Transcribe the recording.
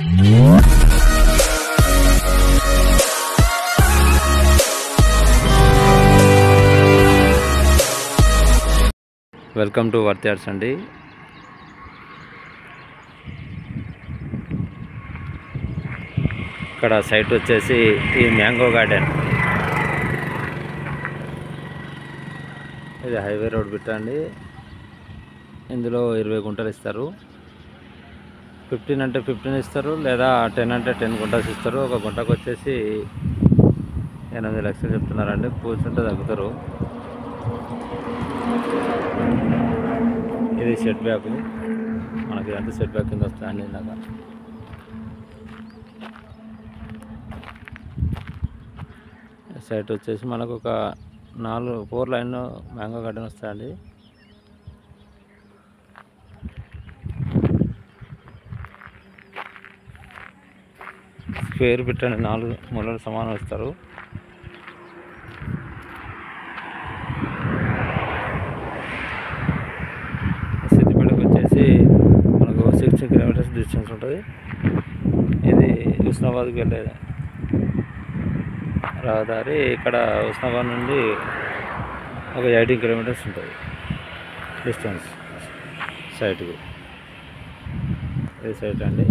Welcome to worth yards అండి. ఇక్కడ site వచ్చేసి ఈ మ్యాంగో గార్డెన్. ఇది హైవే రోడ్ బిట్ అండి. ఇందులో 20 గుంటలు ఇస్తారు. 15 అంటే 15 ఇస్తారు, లేదా 10 అంటే 10 గుంటలు ఇస్తారు. ఒక గుంటకు వచ్చేసి 8 లక్షలు చెప్తున్నారండి. కూర్చుంటే తగ్గుతారు. ఇది సెట్ బ్యాక్, మనకి ఇదంతా సెట్ బ్యాక్ కింద వస్తాయండి. ఇందాక సైట్ వచ్చేసి మనకు ఒక 4 లైన్ మ్యాంగో గార్డెన్ వస్తాయండి. స్క్వేర్ పెట్టండి, 4 మూలలు సమానం ఇస్తారు. సిద్దిపేటకు వచ్చేసి మనకు 60 కిలోమీటర్స్ డిస్టెన్స్ ఉంటుంది. ఇది హుస్నాబాద్కి వెళ్ళే రహదారి. ఇక్కడ హుస్నాబాద్ నుండి ఒక 18 కిలోమీటర్స్ ఉంటుంది డిస్టెన్స్ సైట్కి. ఇది సైట్ అండి.